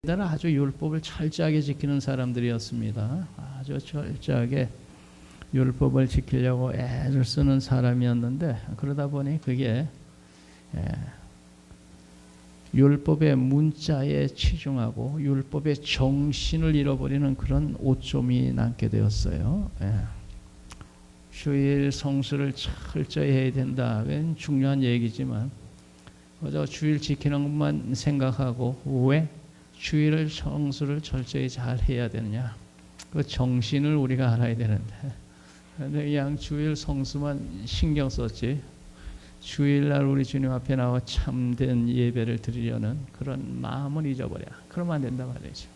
이들은 아주 율법을 철저하게 지키는 사람들이었습니다. 아주 철저하게 율법을 지키려고 애를 쓰는 사람이었는데, 그러다 보니 그게 율법의 문자에 치중하고 율법의 정신을 잃어버리는 그런 오점이 남게 되었어요. 주일 성수를 철저히 해야 된다. 그건 중요한 얘기지만 그저 주일 지키는 것만 생각하고 왜 주일을 성수를 철저히 잘 해야 되느냐, 그 정신을 우리가 알아야 되는데, 그런데 그냥 주일 성수만 신경 썼지 주일날 우리 주님 앞에 나와 참된 예배를 드리려는 그런 마음을 잊어버려. 그러면 안 된다 말이죠.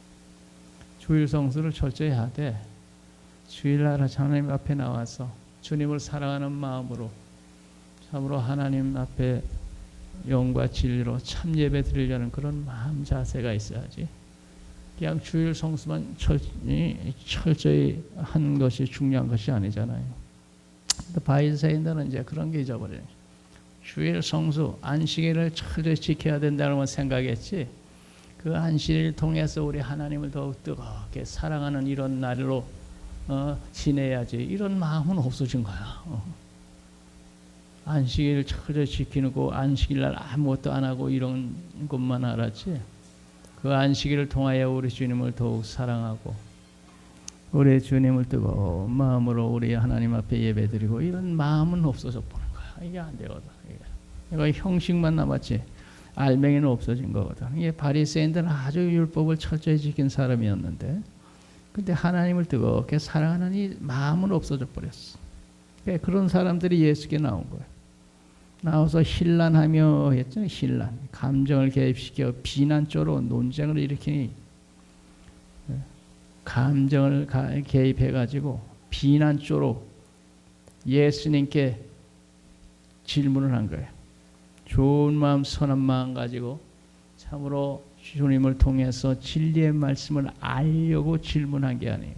주일 성수를 철저히 하되 주일날 하나님 앞에 나와서 주님을 사랑하는 마음으로 참으로 하나님 앞에 영과 진리로 참 예배 드리려는 그런 마음 자세가 있어야지, 그냥 주일 성수만 철저히 한 것이 중요한 것이 아니잖아요. 바리새인들은 이제 그런 게 잊어버려요. 주일 성수, 안식일을 철저히 지켜야 된다는 생각했지, 그 안식일을 통해서 우리 하나님을 더욱 뜨겁게 사랑하는 이런 날로 지내야지, 이런 마음은 없어진 거야. 안식일을 철저히 지키는 거, 안식일날 아무것도 안 하고 이런 것만 알았지, 그 안식일을 통하여 우리 주님을 더욱 사랑하고 우리 주님을 뜨거운 마음으로 우리 하나님 앞에 예배드리고 이런 마음은 없어져 보는 거야. 이게 안 되거든. 이거 형식만 남았지 알맹이는 없어진 거거든. 이게 바리새인들은 아주 율법을 철저히 지킨 사람이었는데, 근데 하나님을 뜨겁게 사랑하는 이 마음은 없어져 버렸어. 그런 사람들이 예수께 나온 거예요. 나와서 신란하며 했죠. 신란, 감정을 개입시켜 비난조로 논쟁을 일으키니, 감정을 개입해가지고 비난조로 예수님께 질문을 한 거예요. 좋은 마음 선한 마음 가지고 참으로 주님을 통해서 진리의 말씀을 알려고 질문한 게 아니에요.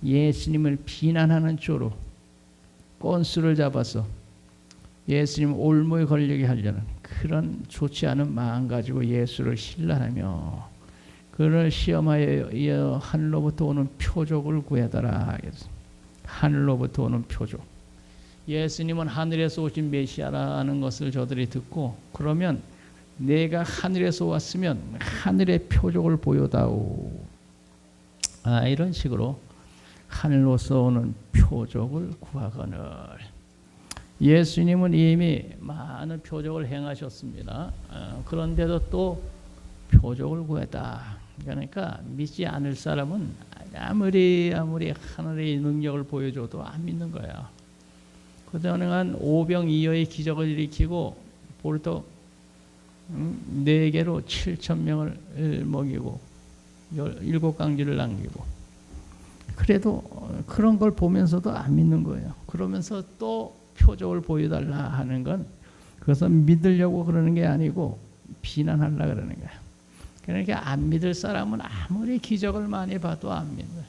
예수님을 비난하는 조로 꼰수를 잡아서 예수님 올무에 걸리게 하려는 그런 좋지 않은 마음 가지고 예수를 신란하며 그를 시험하여 하늘로부터 오는 표적을 구해달라. 하늘로부터 오는 표적. 예수님은 하늘에서 오신 메시아라는 것을 저들이 듣고, 그러면 내가 하늘에서 왔으면 하늘의 표적을 보여다오. 이런 식으로 하늘로서 오는 표적을 구하거늘. 예수님은 이미 많은 표적을 행하셨습니다. 그런데도 또 표적을 구했다. 그러니까 믿지 않을 사람은 아무리 하늘의 능력을 보여줘도 안 믿는 거야. 그동안 오병이어의 기적을 일으키고 볼도 4개로 7,000명을 먹이고 7강지를 남기고, 그래도 그런 걸 보면서도 안 믿는 거예요. 그러면서 또 표적을 보여달라 하는 건 그것은 믿으려고 그러는 게 아니고 비난하려고 그러는 거예요. 그러니까 안 믿을 사람은 아무리 기적을 많이 봐도 안 믿어요.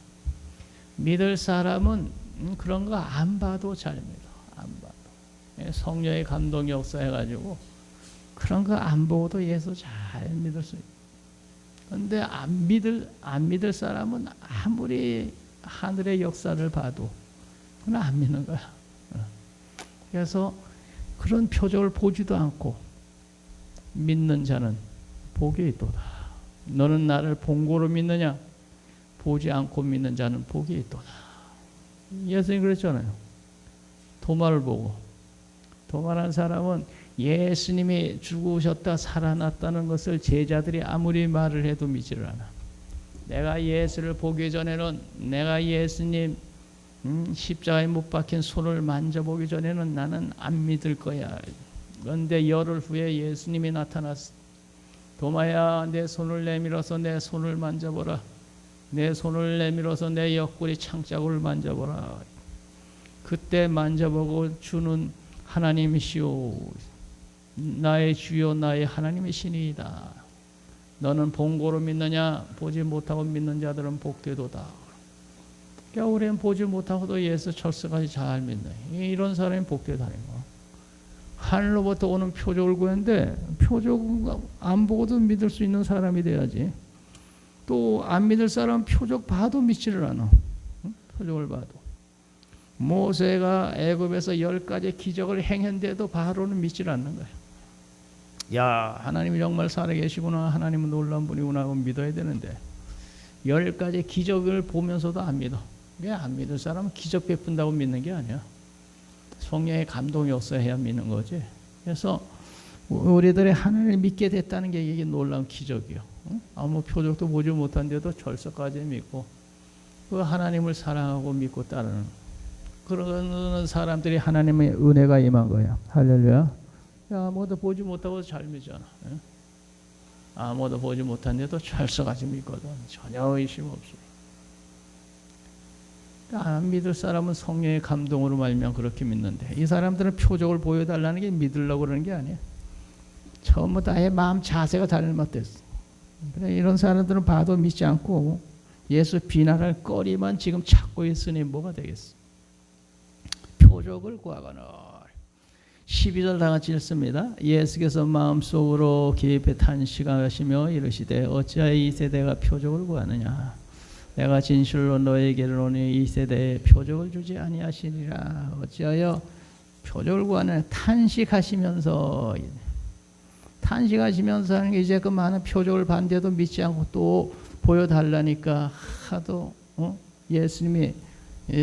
믿을 사람은 그런 거 안 봐도 잘 믿어. 안 봐도. 성령의 감동이 역사해가지고 그런 거 안 보고도 예수 잘 믿을 수 있어요. 그런데 안 믿을 사람은 아무리 하늘의 역사를 봐도 그건 안 믿는 거야. 그래서 그런 표적을 보지도 않고 믿는 자는 복이 있도다. 너는 나를 본고로 믿느냐? 보지 않고 믿는 자는 복이 있도다. 예수님 그랬잖아요. 도마를 보고, 도마라는 사람은 예수님이 죽으셨다 살아났다는 것을 제자들이 아무리 말을 해도 믿지를 않아. 내가 예수를 보기 전에는, 내가 예수님 십자가에 못 박힌 손을 만져보기 전에는 나는 안 믿을 거야. 그런데 열흘 후에 예수님이 나타났어. 도마야, 내 손을 내밀어서 내 손을 만져보라. 내 손을 내밀어서 내 옆구리 창자국을 만져보라. 그때 만져보고 주는 하나님이시오. 나의 주요 나의 하나님이시니이다. 너는 본고로 믿느냐? 보지 못하고 믿는 자들은 복되도다. 그러니까 우리는 보지 못하고도 예수 철석까지 잘 믿는 이런 사람이 복되다는 거. 하늘로부터 오는 표적을 구했는데 표적 안 보고도 믿을 수 있는 사람이 돼야지. 또 안 믿을 사람은 표적 봐도 믿지를 않아. 응? 표적을 봐도. 모세가 애굽에서 10가지 기적을 행했는데도 바로는 믿지를 않는 거야. 야, 하나님이 정말 살아계시구나, 하나님은 놀라운 분이구나 하고 믿어야 되는데 10가지 기적을 보면서도 안 믿어. 왜 안 믿을 사람은 기적 베푼다고 믿는 게 아니야. 성령의 감동이 없어야 믿는 거지. 그래서 우리들의 하나님을 믿게 됐다는 게 이게 놀라운 기적이요. 아무 표적도 보지 못한데도 절서까지 믿고 그 하나님을 사랑하고 믿고 따르는 그런 사람들이 하나님의 은혜가 임한 거야. 할렐루야. 아무것도 보지 못하고 잘 믿잖아. 아무것도 보지 못한데도 절서까지 믿거든. 전혀 의심 없이. 안 믿을 사람은 성령의 감동으로 말미암아 그렇게 믿는데 이 사람들은 표적을 보여달라는 게 믿으려고 그러는 게 아니야. 처음부터 아예 마음 자세가 잘못됐어. 그래, 이런 사람들은 봐도 믿지 않고 예수 비난할 거리만 지금 찾고 있으니 뭐가 되겠어. 표적을 구하거늘. 12절 다 같이 읽습니다. 예수께서 마음속으로 깊이 탄식하시며 이르시되 어찌하여 이 세대가 표적을 구하느냐. 내가 진실로 너에게 이르노니 이 세대에 표적을 주지 아니하시니라. 어찌하여 표적을 구하느냐. 탄식하시면서 하는 게 이제 그 많은 표적을 봤는데도 믿지 않고 또 보여달라니까 하도 예수님이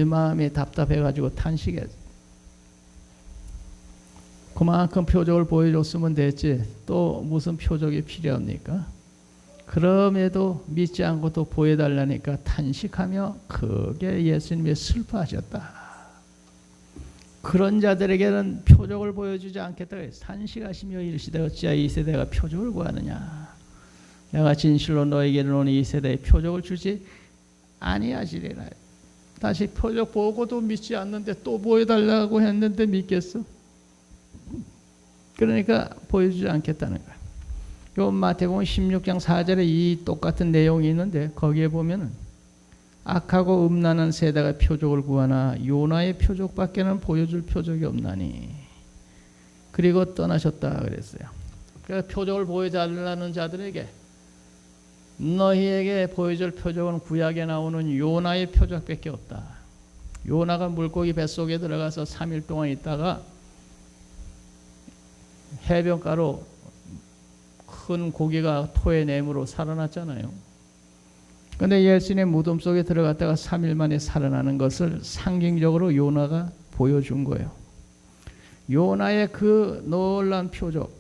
마음이 답답해가지고 탄식했어. 그만큼 표적을 보여줬으면 됐지 또 무슨 표적이 필요합니까? 그럼에도 믿지 않고 또 보여달라니까 탄식하며 크게 예수님이 슬퍼하셨다. 그런 자들에게는 표적을 보여주지 않겠다고 해서 탄식하시며 이르시되 어찌하여 이 세대가 표적을 구하느냐. 내가 진실로 너에게 이르노니 이 세대에 표적을 주지 아니하시리라. 다시 표적 보고도 믿지 않는데 또 보여달라고 했는데 믿겠어? 그러니까 보여주지 않겠다는 거야. 요 마태복음 16장 4절에 이 똑같은 내용이 있는데 거기에 보면은 악하고 음란한 세대가 표적을 구하나 요나의 표적밖에는 보여줄 표적이 없나니 그리고 떠나셨다 그랬어요. 그래서 표적을 보여달라는 자들에게 너희에게 보여줄 표적은 구약에 나오는 요나의 표적밖에 없다. 요나가 물고기 뱃속에 들어가서 3일 동안 있다가 해변가로 큰 고기가 토해냄으로 살아났잖아요. 그런데 예수님의 무덤 속에 들어갔다가 3일 만에 살아나는 것을 상징적으로 요나가 보여준 거예요. 요나의 그 놀라운 표적,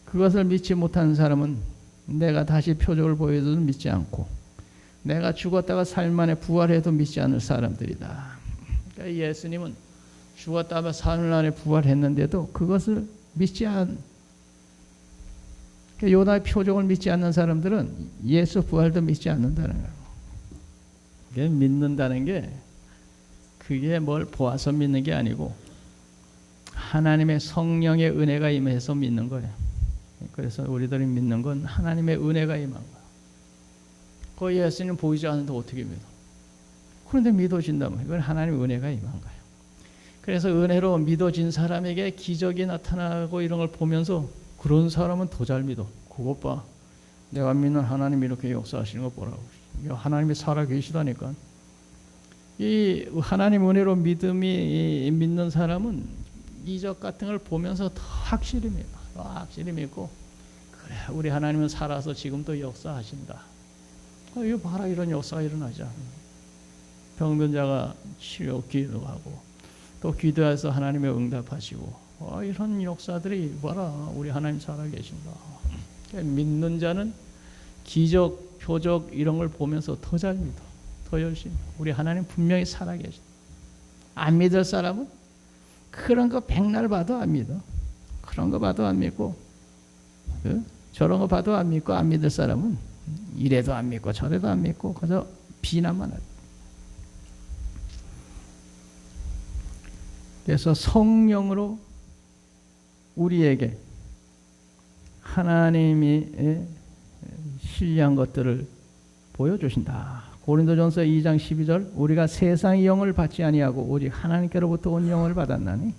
그것을 믿지 못하는 사람은 내가 다시 표적을 보여줘도 믿지 않고 내가 죽었다가 3일 만에 부활해도 믿지 않을 사람들이다. 그러니까 예수님은 죽었다가 3일 만에 부활했는데도 그것을 믿지 않 요나의 표적을 믿지 않는 사람들은 예수 부활도 믿지 않는다는 거예요. 믿는다는 게 그게 뭘 보아서 믿는 게 아니고 하나님의 성령의 은혜가 임해서 믿는 거예요. 그래서 우리들이 믿는 건 하나님의 은혜가 임한 거예요. 그 예수님 보이지 않는데 어떻게 믿어? 그런데 믿어진다면 이건 하나님의 은혜가 임한 거예요. 그래서 은혜로 믿어진 사람에게 기적이 나타나고 이런 걸 보면서 그런 사람은 더 잘 믿어. 그것 봐. 내가 믿는 하나님이 이렇게 역사하시는 거 보라고. 하나님이 살아계시다니까. 이 하나님 은혜로 믿는 사람은 이적 같은 걸 보면서 더 확실히 믿어. 확실히 믿고 그래 우리 하나님은 살아서 지금도 역사하신다. 이거 봐라 이런 역사가 일어나자. 병변자가 치료 기도하고 또 기도해서 하나님의 응답하시고 이런 역사들이 봐라 우리 하나님 살아계신다. 믿는 자는 기적, 표적 이런 걸 보면서 더 잘 믿어. 더 열심히. 우리 하나님 분명히 살아계신다. 안 믿을 사람은 그런 거 백날 봐도 안 믿어. 그런 거 봐도 안 믿고 저런 거 봐도 안 믿고 안 믿을 사람은 이래도 안 믿고 저래도 안 믿고 그저 비난만 하죠. 그래서 성령으로 우리에게 하나님이 신뢰한 것들을 보여주신다. 고린도전서 2장 12절 우리가 세상의 영을 받지 아니하고 오직 하나님께로부터 온 영을 받았나니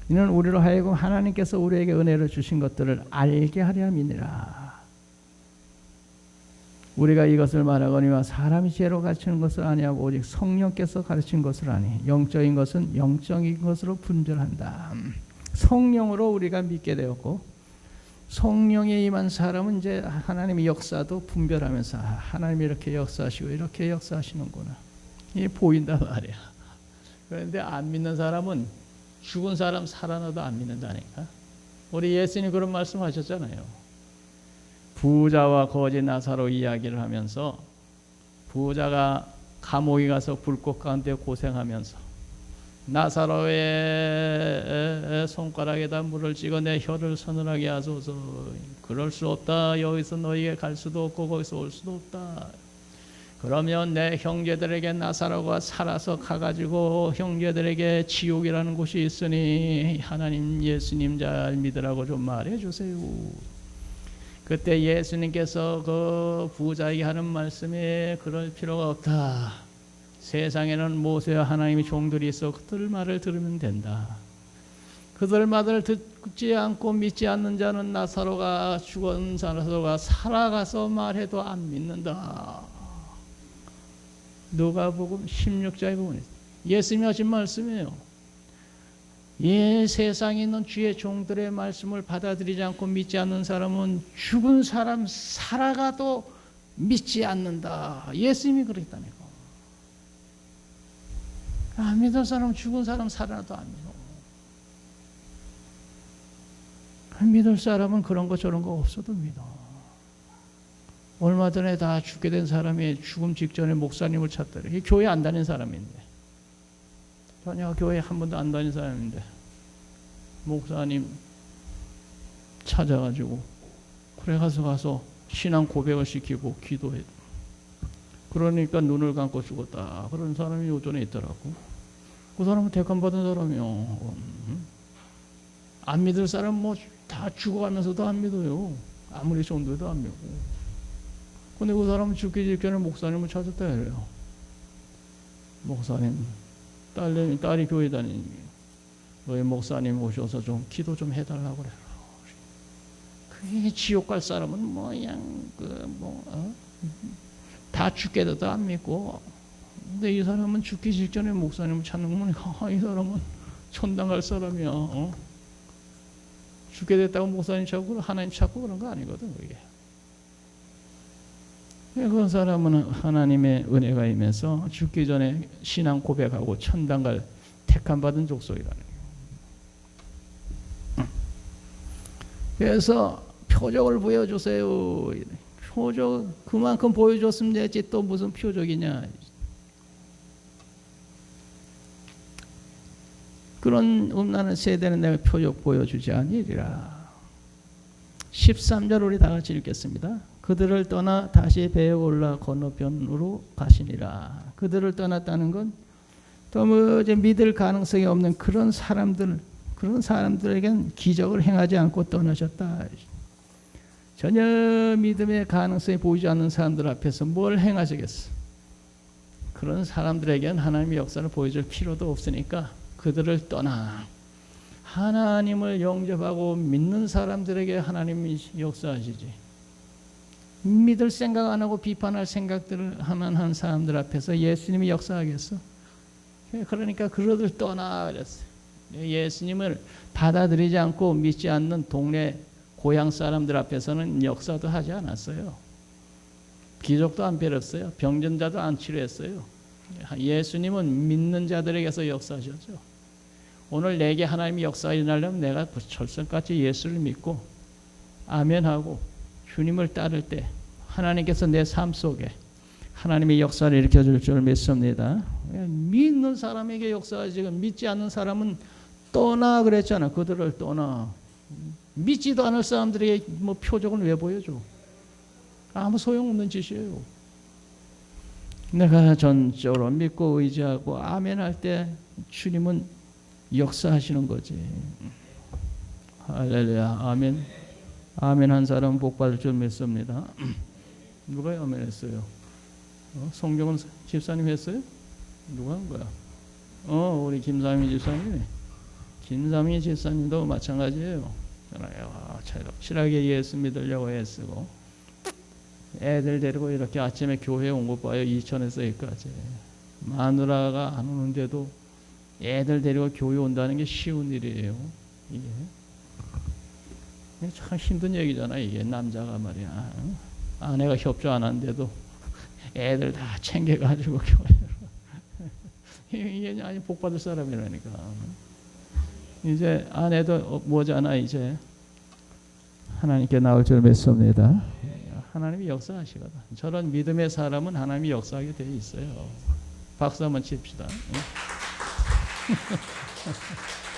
이는 우리로 하여금 하나님께서 우리에게 은혜를 주신 것들을 알게 하려 함이니라. 우리가 이것을 말하거니와 사람이 지혜로 가르치는 것을 아니하고 오직 성령께서 가르친 것을 아니 영적인 것은 영적인 것으로 분별한다. 성령으로 우리가 믿게 되었고 성령에 임한 사람은 이제 하나님의 역사도 분별하면서 하나님이 이렇게 역사하시고 이렇게 역사하시는구나. 이게 보인단 말이야. 그런데 안 믿는 사람은 죽은 사람 살아나도 안 믿는다니까. 우리 예수님 그런 말씀하셨잖아요. 부자와 거지 나사로 이야기를 하면서 부자가 감옥에 가서 불꽃 가운데 고생하면서 나사로의 손가락에다 물을 찍어 내 혀를 서늘하게 하소서. 그럴 수 없다. 여기서 너희에게 갈 수도 없고 거기서 올 수도 없다. 그러면 내 형제들에게 나사로가 살아서 가가지고 형제들에게 지옥이라는 곳이 있으니 하나님 예수님 잘 믿으라고 좀 말해주세요. 그때 예수님께서 그 부자에게 하는 말씀에 그럴 필요가 없다. 세상에는 모세와 하나님의 종들이 있어 그들 말을 들으면 된다. 그들 말을 듣지 않고 믿지 않는 자는 나사로가 죽은 나사로가 살아가서 말해도 안 믿는다. 누가복음 16장에 보면 예수님이 하신 말씀이에요. 이 세상에 있는 주의 종들의 말씀을 받아들이지 않고 믿지 않는 사람은 죽은 사람 살아가도 믿지 않는다. 예수님이 그랬다니까. 안 믿을 사람은 죽은 사람 살아나도 안 믿어. 안 믿을 사람은 그런 거 저런 거 없어도 믿어. 얼마 전에 다 죽게 된 사람이 죽음 직전에 목사님을 찾더래. 교회 안 다닌 사람인데. 자녀가 교회 한 번도 안 다닌 사람인데 목사님 찾아가지고 그래 가서 신앙 고백을 시키고 기도해. 그러니까 눈을 감고 죽었다. 그런 사람이 요전에 있더라고. 그 사람은 대감 받은 사람이요. 안 믿을 사람 뭐 다 죽어가면서도 안 믿어요. 아무리 정도도 안 믿고. 근데 그 사람은 죽기 직전에 목사님을 찾았다 그래요. 목사님, 딸이 교회 다니니 너희 목사님 오셔서 좀 기도 좀 해달라고 그래라. 그게 지옥 갈 사람은 다 죽게 돼도 안 믿고. 근데 이 사람은 죽기 직전에 목사님을 찾는 거 보니까 이 사람은 천당 갈 사람이야. 죽게 됐다고 목사님 찾고 하나님 찾고 그런 거 아니거든 그게. 그 사람은 하나님의 은혜가 임해서 죽기 전에 신앙 고백하고 천당 갈 택함 받은 족속이라는 거예요. 그래서 표적을 보여주세요. 표적 그만큼 보여줬으면 되지 또 무슨 표적이냐. 그런 음란한 세대는 내가 표적 보여주지 아니리라. 13절 우리 다 같이 읽겠습니다. 그들을 떠나 다시 배에 올라 건너편으로 가시니라. 그들을 떠났다는 건 도무지 믿을 가능성이 없는 그런 사람들에겐 기적을 행하지 않고 떠나셨다. 전혀 믿음의 가능성이 보이지 않는 사람들 앞에서 뭘 행하시겠어. 그런 사람들에겐 하나님의 역사를 보여줄 필요도 없으니까 그들을 떠나 하나님을 영접하고 믿는 사람들에게 하나님이 역사하시지. 믿을 생각 안 하고 비판할 생각들을 한 사람들 앞에서 예수님이 역사하겠어? 그러니까 그들을 떠나 그랬어요. 예수님을 받아들이지 않고 믿지 않는 동네 고향 사람들 앞에서는 역사도 하지 않았어요. 기적도 안 베렸어요. 병전자도 안 치료했어요. 예수님은 믿는 자들에게서 역사하셨죠. 오늘 내게 하나님이 역사가 일어나려면 내가 철석같이 예수를 믿고 아멘하고 주님을 따를 때 하나님께서 내 삶 속에 하나님의 역사를 일으켜줄 줄 믿습니다. 믿는 사람에게 역사가 지금 믿지 않는 사람은 떠나 그랬잖아. 그들을 떠나. 믿지도 않을 사람들에게 뭐 표적을 왜 보여줘? 아무 소용없는 짓이에요. 내가 전적으로 믿고 의지하고 아멘할 때 주님은 역사하시는 거지. 할렐루야. 아멘. 아멘 한 사람은 복 받을 줄 믿습니다. 누가 아멘 했어요? 성경은 집사님 했어요? 누가 한 거야? 우리 김삼희 집사님이. 김삼희 집사님도 마찬가지예요. 확실하게 예수 믿으려고 애쓰고 애들 데리고 이렇게 아침에 교회에 온 거 봐요. 이천에서 여기까지. 마누라가 안 오는데도 애들 데리고 교회 온다는 게 쉬운 일이에요. 이게 참 힘든 얘기잖아. 이게 남자가 말이야. 아내가 협조 안 하는데도 애들 다 챙겨가지고 교회로. 이게 아니 복 받을 사람이라니까. 이제 아내도 뭐잖아. 이제 하나님께 나올 줄 믿습니다. 하나님이 역사하시거든. 저런 믿음의 사람은 하나님이 역사하게 돼 있어요. 박수 한번 칩시다.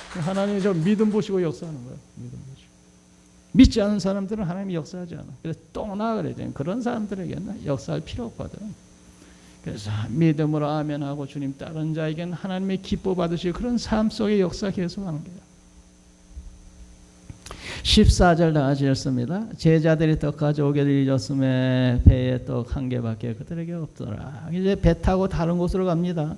하나님이 저 믿음 보시고 역사하는 거예요. 믿음 보시고. 믿지 않은 사람들은 하나님이 역사하지 않아. 그래서 똥나 그러죠. 그런 사람들에게는 역사할 필요 없거든. 그래서 믿음으로 아멘하고 주님 따른 자에게는 하나님의 기뻐 받으실 그런 삶 속에 역사 계속하는 거예요. 14절 다 같이 읽습니다. 제자들이 떡 가져오기를 잊었음에 배에 떡 한 개밖에 그들에게 없더라. 이제 배 타고 다른 곳으로 갑니다.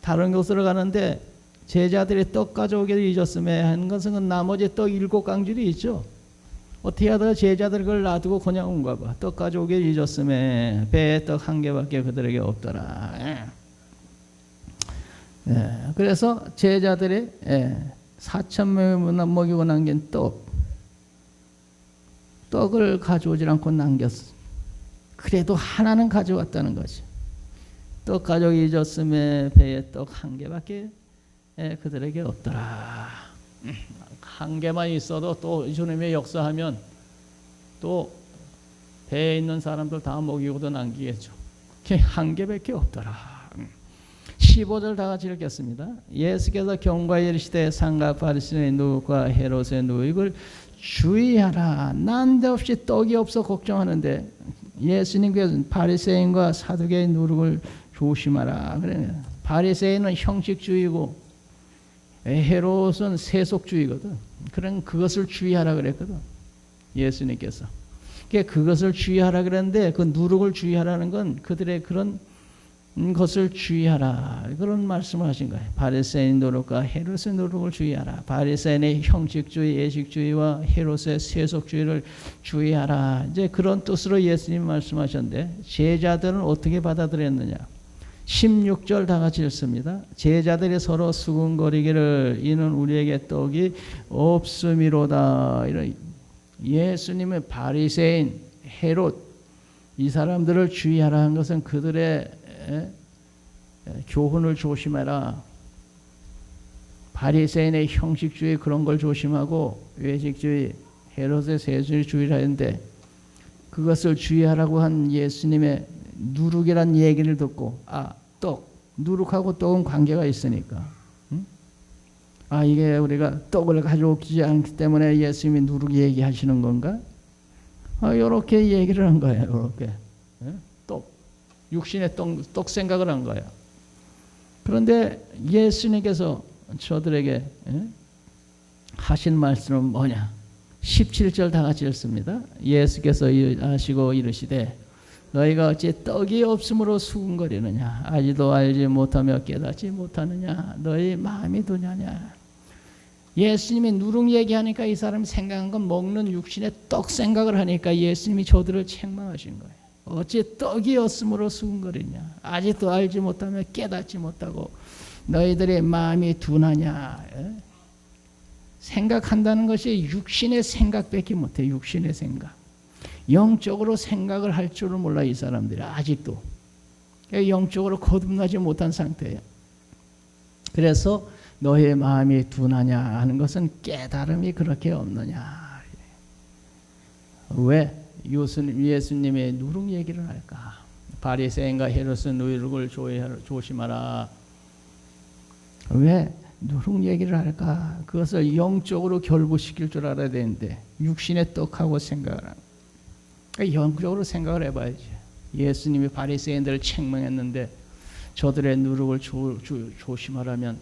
다른 곳으로 가는데 제자들이 떡 가져오기를 잊었음에 하는 것은 나머지 떡 7강줄이 있죠. 어떻게 하다가 제자들 그걸 놔두고 그냥 온가 봐. 떡 가져오기를 잊었음에 배에 떡 한 개밖에 그들에게 없더라. 그래서 제자들이 4,000명을 먹이고 남긴 떡을 가져오지 않고 남겼어. 그래도 하나는 가져왔다는 거지. 떡 가져오기 잊었음에 배에 떡 한 개밖에 그들에게 없더라. 한 개만 있어도 또 주님의 역사하면 또 배에 있는 사람들 다 먹이고도 남기겠죠. 한 개밖에 없더라. 15절 다 같이 읽겠습니다. 예수께서 경과에 이르시되 상가 바리새인의 누룩과 헤롯의 누룩을 주의하라. 난데없이 떡이 없어 걱정하는데 예수님께서 바리새인과 사두개의 누룩을 조심하라. 그래. 바리새인은 형식주의고 헤롯은 세속주의거든. 그런 그것을 주의하라 그랬거든. 예수님께서. 그것을 주의하라 그랬는데 그 누룩을 주의하라는 건 그들의 그런 것을 주의하라. 그런 말씀을 하신 거예요. 바리새인 누룩과 헤롯의 누룩을 주의하라. 바리새인의 형식주의, 예식주의와 헤롯의 세속주의를 주의하라. 이제 그런 뜻으로 예수님 말씀하셨는데 제자들은 어떻게 받아들였느냐. 16절 다 같이 읽습니다. 제자들이 서로 수군거리기를 이는 우리에게 떡이 없음이로다. 이런 예수님의 바리새인, 헤롯 이 사람들을 주의하라 한 것은 그들의 교훈을 조심해라. 바리새인의 형식주의 그런 걸 조심하고 외식주의, 헤롯의 세속주의를 하는데 그것을 주의하라고 한 예수님의 누룩이란 얘기를 듣고 떡, 누룩하고 떡은 관계가 있으니까 이게 우리가 떡을 가져오지 않기 때문에 예수님이 누룩 얘기하시는 건가? 이렇게 얘기를 한 거예요. 이렇게 육신의 떡 생각을 한 거예요. 그런데 예수님께서 저들에게 하신 말씀은 뭐냐? 17절 다 같이 읽습니다. 예수께서 하시고 이르시되 너희가 어찌 떡이 없음으로 수군거리느냐? 아직도 알지 못하며 깨닫지 못하느냐? 너희 마음이 두냐냐? 예수님이 누룩 얘기하니까 이 사람이 생각한 건 먹는 육신의 떡 생각을 하니까 예수님이 저들을 책망하신 거예요. 어찌 떡이 없음으로 수군거리냐? 아직도 알지 못하며 깨닫지 못하고 너희들의 마음이 둔하냐? 생각한다는 것이 육신의 생각밖에 못해. 육신의 생각. 영적으로 생각을 할 줄을 몰라 이 사람들이 아직도. 영적으로 거듭나지 못한 상태예요. 그래서 너의 마음이 둔하냐 하는 것은 깨달음이 그렇게 없느냐. 왜 예수님의 누룩 얘기를 할까? 바리새인과 헤롯의 누룩을 조심하라. 왜 누룩 얘기를 할까? 그것을 영적으로 결부시킬 줄 알아야 되는데 육신의 떡하고 생각을 하는. 영적으로 생각을 해봐야지. 예수님이 바리새인들을 책망했는데 저들의 누룩을 조심하라면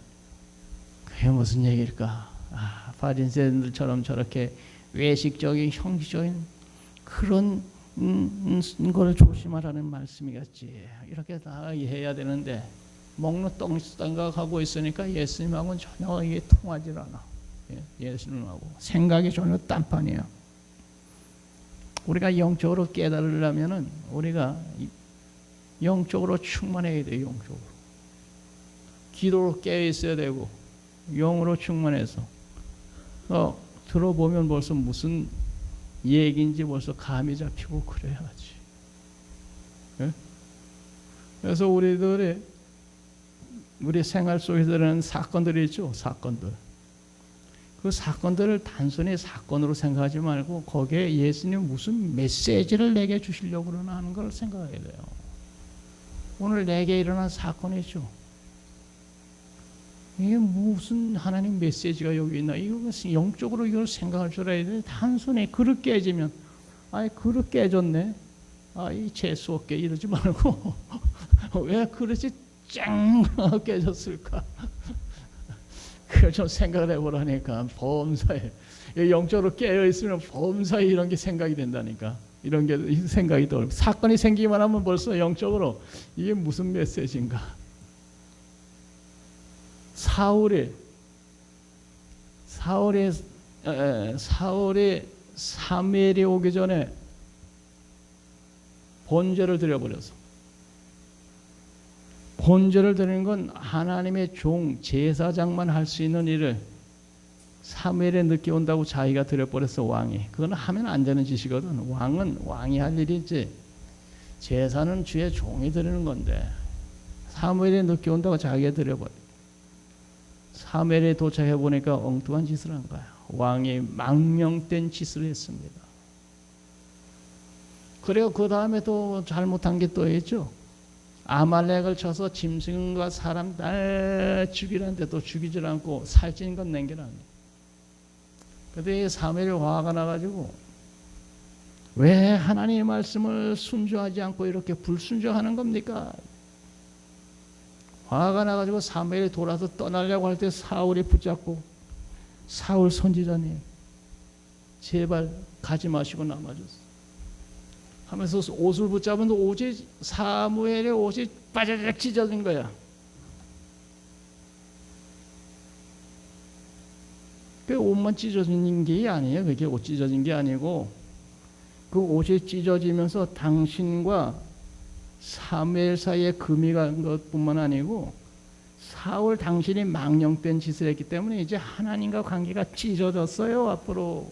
그게 무슨 얘기일까? 바리새인들처럼 저렇게 외식적인 형식적인 그런 거를 조심하라는 말씀이겠지. 이렇게 다 이해해야 되는데 먹는 떡 생각하고 있으니까 예수님하고는 전혀 이게 통하지 않아. 예수님하고 생각이 전혀 딴판이에요. 우리가 영적으로 깨달으려면은 우리가 영적으로 충만해야 돼요. 영적으로. 기도로 깨어 있어야 되고 영으로 충만해서 들어보면 벌써 무슨 얘기인지 벌써 감이 잡히고 그래야지. 네? 그래서 우리 생활 속에서 일어나는 사건들이 있죠. 사건들. 그 사건들을 단순히 사건으로 생각하지 말고 거기에 예수님 무슨 메시지를 내게 주시려고 그러나 하는 걸 생각해야 돼요. 오늘 내게 일어난 사건이죠. 이게 무슨 하나님 메시지가 여기 있나? 이거 영적으로 이걸 생각할 줄 알아야 돼. 단순히 그릇 깨지면, 그릇 깨졌네. 이 재수 없게 이러지 말고 왜 그릇이 짱 깨졌을까? 그걸 좀 생각을 해보라니까. 범사에 영적으로 깨어 있으면 범사에 이런 게 생각이 된다니까. 이런 게 생각이 떠오르고 사건이 생기기만 하면 벌써 영적으로 이게 무슨 메시지인가. 사울이 사무엘이 오기 전에 번제를 드려버려서, 번제를 드리는 건 하나님의 종 제사장만 할 수 있는 일을 사무엘에 늦게 온다고 자기가 드려버렸어. 왕이. 그건 하면 안 되는 짓이거든. 왕이 할 일이지. 제사는 주의 종이 드리는 건데 사무엘에 늦게 온다고 자기가 드려버려. 사무엘에 도착해 보니까 엉뚱한 짓을 한 거야. 왕이 망령된 짓을 했습니다. 그리고 그 다음에 또 잘못한 게 또 있죠. 아말렉을 쳐서 짐승과 사람 다 죽이라는데 또 죽이질 않고 살찌는 건 남겨놨네. 그런데 사무엘이 화가 나가지고 왜 하나님의 말씀을 순종하지 않고 이렇게 불순종하는 겁니까? 화가 나가지고 사무엘이 돌아서 떠나려고 할 때 사울이 붙잡고, 사울 선지자님 제발 가지 마시고 남아줬어 하면서 옷을 붙잡은데 옷이, 사무엘의 옷이 빠져락 찢어진 거야. 그 옷만 찢어진 게 아니에요. 그게 옷 찢어진 게 아니고 그 옷이 찢어지면서 당신과 사무엘 사이에 금이 간 것뿐만 아니고 사울 당신이 망령된 짓을 했기 때문에 이제 하나님과 관계가 찢어졌어요. 앞으로.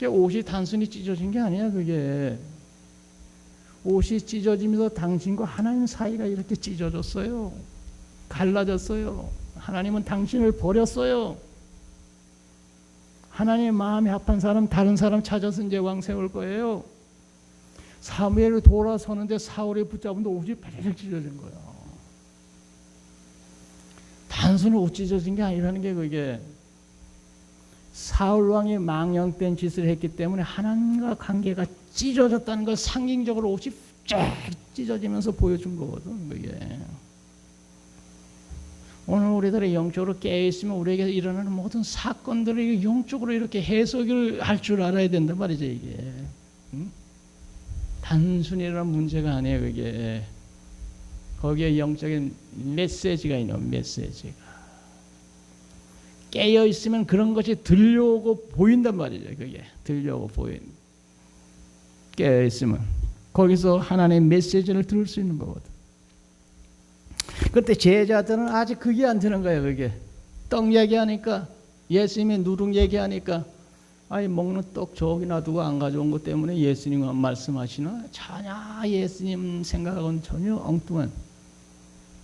옷이 단순히 찢어진 게 아니야. 그게 옷이 찢어지면서 당신과 하나님 사이가 이렇게 찢어졌어요. 갈라졌어요. 하나님은 당신을 버렸어요. 하나님의 마음이 합한 사람, 다른 사람 찾아서 이제 왕 세울 거예요. 사무엘이 돌아서는데 사울이 붙잡은데 옷이 바짝 찢어진 거야. 단순히 옷 찢어진 게 아니라는 게, 그게 사울 왕이 망령된 짓을 했기 때문에 하나님과 관계가 찢어졌다는 걸 상징적으로 옷이 쫙 찢어지면서 보여준 거거든. 그게 오늘 우리들의 영적으로 깨어있으면 우리에게 일어나는 모든 사건들을 영적으로 이렇게 해석을 할 줄 알아야 된단 말이죠. 이게 단순히 이런 문제가 아니에요. 그게 거기에 영적인 메시지가 있는, 메시지가 깨어 있으면 그런 것이 들려오고 보인단 말이죠. 그게 들려오고 보인, 깨어 있으면 거기서 하나님의 메시지를 들을 수 있는 거거든. 그때 제자들은 아직 그게 안 되는 거예요. 그게 떡 얘기하니까, 예수님이 누룩 얘기하니까, 먹는 떡 저기 놔두고 안 가져온 것 때문에 예수님만 말씀하시나? 전혀 예수님 생각하고는 전혀 엉뚱한,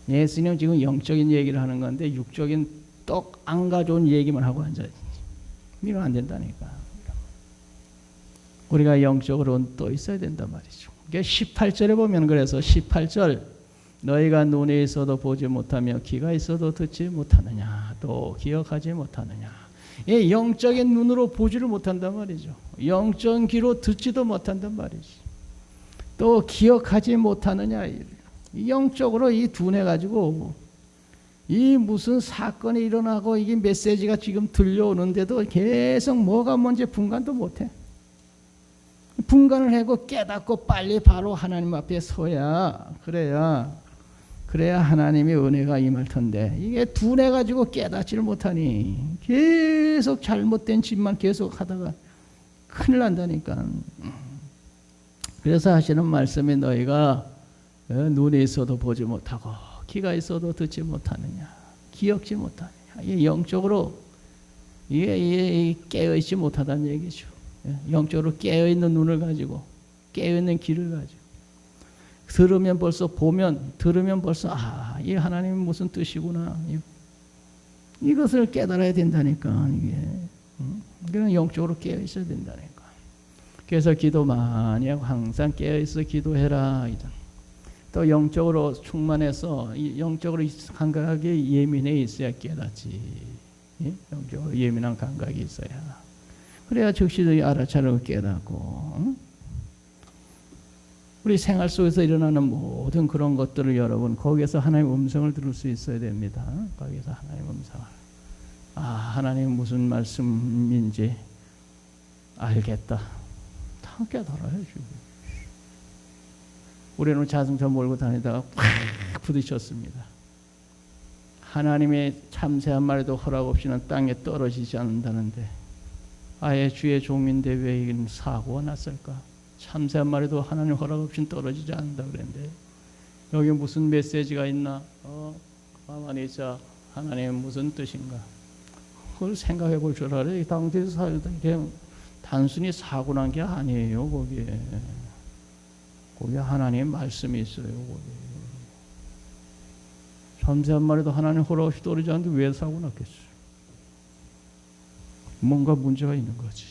예수님은 지금 영적인 얘기를 하는 건데 육적인 떡 안 가져온 얘기만 하고 앉아있지. 이러면 안 된다니까. 우리가 영적으로는 또 있어야 된단 말이죠. 18절에 보면, 그래서 18절, 너희가 눈이 있어도 보지 못하며 귀가 있어도 듣지 못하느냐, 또 기억하지 못하느냐. 예, 영적인 눈으로 보지를 못한단 말이죠. 영적인 귀로 듣지도 못한단 말이지. 또 기억하지 못하느냐. 영적으로 이 둔해 가지고 이 무슨 사건이 일어나고 이게 메시지가 지금 들려오는데도 계속 뭐가 뭔지 분간도 못해. 분간을 하고 깨닫고 빨리 바로 하나님 앞에 서야, 그래야 하나님의 은혜가 임할 텐데, 이게 둔해 가지고 깨닫지를 못하니 계속 잘못된 짓만 계속 하다가 큰일 난다니까. 그래서 하시는 말씀이 너희가 눈이 있어도 보지 못하고 귀가 있어도 듣지 못하느냐, 기억지 못하느냐. 이게 영적으로 이게 깨어있지 못하다는 얘기죠. 영적으로 깨어있는 눈을 가지고 깨어있는 귀를 가지고 들으면 벌써 보면 들으면 벌써 이 하나님이 무슨 뜻이구나. 이것을 깨달아야 된다니까. 이게 그냥 영적으로 깨어 있어야 된다니까. 그래서 기도 많이 하고 항상 깨어 있어 기도해라. 또 영적으로 충만해서 영적으로 감각에 예민해 있어야 깨닫지. 영적으로 예민한 감각이 있어야. 그래야 즉시 알아차리고 깨닫고. 우리 생활 속에서 일어나는 모든 그런 것들을 여러분 거기에서 하나님의 음성을 들을 수 있어야 됩니다. 거기에서 하나님의 음성을. 하나님 무슨 말씀인지 알겠다. 다 깨달아야지. 우리는 자동차 몰고 다니다가 팍 부딪혔습니다. 하나님의 참새 한 마리도 허락 없이는 땅에 떨어지지 않는다는데 아예 주의 종인데 왜 이런 사고가 났을까? 참새 한 마리도 하나님 허락 없이는 떨어지지 않는다 그랬는데 여기 무슨 메시지가 있나? 가만히 있자. 하나님은 무슨 뜻인가? 그걸 생각해 볼 줄 알아요. 당시에 살다 그냥 단순히 사고 난 게 아니에요. 거기에 하나님의 말씀이 있어요. 거기에. 참새 한 마리도 하나님 허락 없이 떨어지지 않는데 왜 사고 났겠어요? 뭔가 문제가 있는 거지.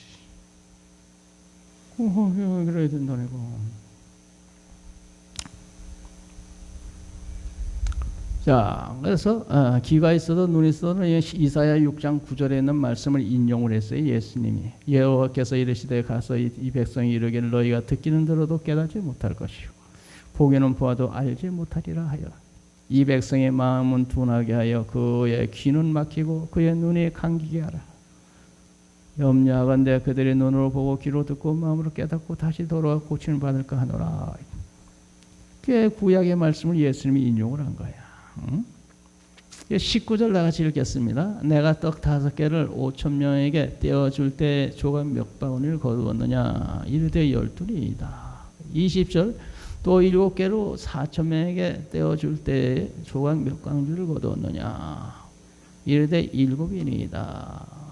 그래야 된다니까. 자, 그래서 귀가 있어도 눈이 있어도 이사야 6장 9절에 있는 말씀을 인용을 했어요. 예수님이. 여호와께서 이르시되 가서 이 백성이 이르기를 너희가 듣기는 들어도 깨닫지 못할 것이요 보기는 보아도 알지 못하리라 하여라. 이 백성의 마음은 둔하게 하여 그의 귀는 막히고 그의 눈이 감기게 하라. 염려하건대 그들의 눈으로 보고 귀로 듣고 마음으로 깨닫고 다시 돌아와 고침을 받을까 하노라. 그게 구약의 말씀을 예수님이 인용을 한 거야. 19절 나같이 읽겠습니다. 내가 떡 5개를 5,000명에게 떼어줄 때 조각 몇 바구니를 거두었느냐? 이르되 12이다. 20절 또 7개로 4,000명에게 떼어줄 때 조각 몇 광주를 거두었느냐? 이르되 7이니이다.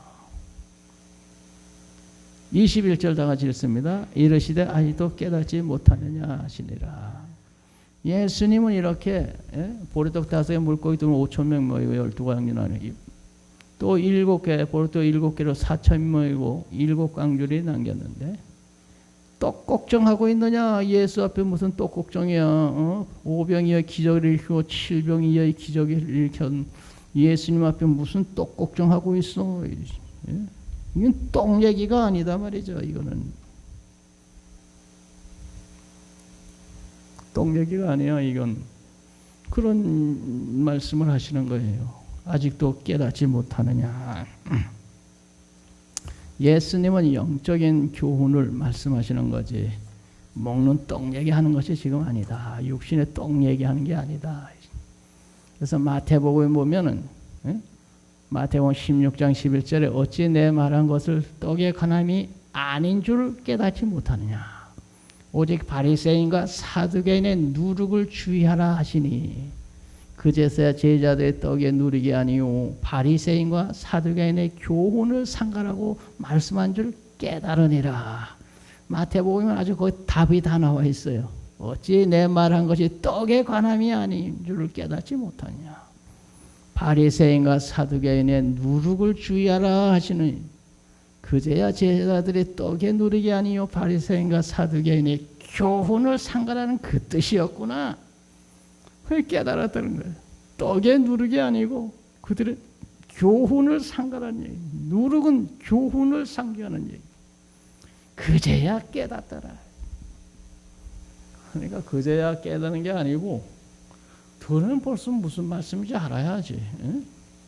21절 다같이 읽습니다. 이르시되 아직도 깨닫지 못하느냐 하시니라. 예수님은 이렇게 보리떡 5개 물고기 들 5,000명 모이고 12광주 또 7개 보리떡 7개로 4,000명 모이고 7광주를 남겼는데 떡 걱정하고 있느냐? 예수 앞에 무슨 떡 걱정이야? 5병이여 기적을 일으키고 7병이여 기적을 일으킨 예수님 앞에 무슨 떡 걱정하고 있어? 이건 떡 얘기가 아니다 말이죠. 이거는 떡 얘기가 아니야. 이건 그런 말씀을 하시는 거예요. 아직도 깨닫지 못하느냐. 예수님은 영적인 교훈을 말씀하시는 거지 먹는 떡 얘기하는 것이 지금 아니다. 육신의 떡 얘기하는 게 아니다. 그래서 마태복음에 보면은 마태복음 16장 11절에 어찌 내 말한 것을 떡의 관함이 아닌 줄 깨닫지 못하느냐. 오직 바리새인과 사두개인의 누룩을 주의하라 하시니 그제서야 제자들의 떡에 누룩이 아니오 바리새인과 사두개인의 교훈을 상가라고 말씀한 줄 깨달으니라. 마태복음은 아주 거기 답이 다 나와 있어요. 어찌 내 말한 것이 떡의 관함이 아닌 줄을 깨닫지 못하냐. 바리새인과 사두개인의 누룩을 주의하라 하시는 그제야 제자들의 떡의 누룩이 아니요 바리새인과 사두개인의 교훈을 상가라는 그 뜻이었구나. 그걸 깨달았다는 거예요. 떡의 누룩이 아니고 그들의 교훈을 상가라는 얘기. 누룩은 교훈을 상기하는 얘기. 그제야 깨닫더라. 그러니까 그제야 깨닫는 게 아니고 들으면 벌써 무슨 말씀인지 알아야지. 응?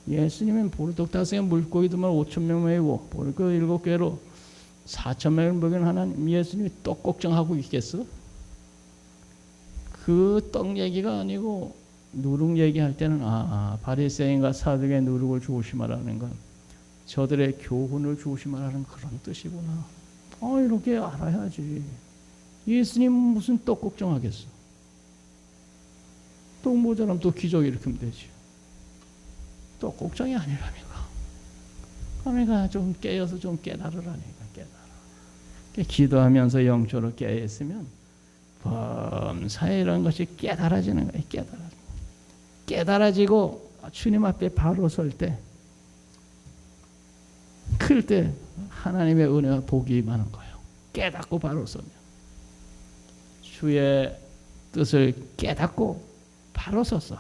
예수님은 보리떡 5개 물고기들만 5,000명 모이고 보리떡 7개로 4,000명을 먹인 하나님 예수님이 떡 걱정하고 있겠어? 그 떡 얘기가 아니고 누룩 얘기할 때는 바리새인과 사두개의 누룩을 조심하라는 건 저들의 교훈을 조심하라는 그런 뜻이구나. 이렇게 알아야지. 예수님 무슨 떡 걱정하겠어. 떡 모자라면 또 기적 일으키면 되지. 떡 걱정이 아니라니까. 그러니까 좀 깨어서 좀 깨달으라니까. 깨달아. 기도하면서 영적으로 깨어있으면 범사에 이런 것이 깨달아지는 거예요. 깨달아지고 주님 앞에 바로 설 때, 클 때 하나님의 은혜와 복이 임하는 거예요. 깨닫고 바로 서면. 주의 뜻을 깨닫고 바로 서서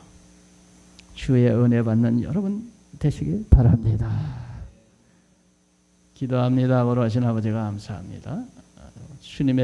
주의 은혜 받는 여러분 되시길 바랍니다. 기도합니다. 거룩하신 아버지 감사합니다. 주님의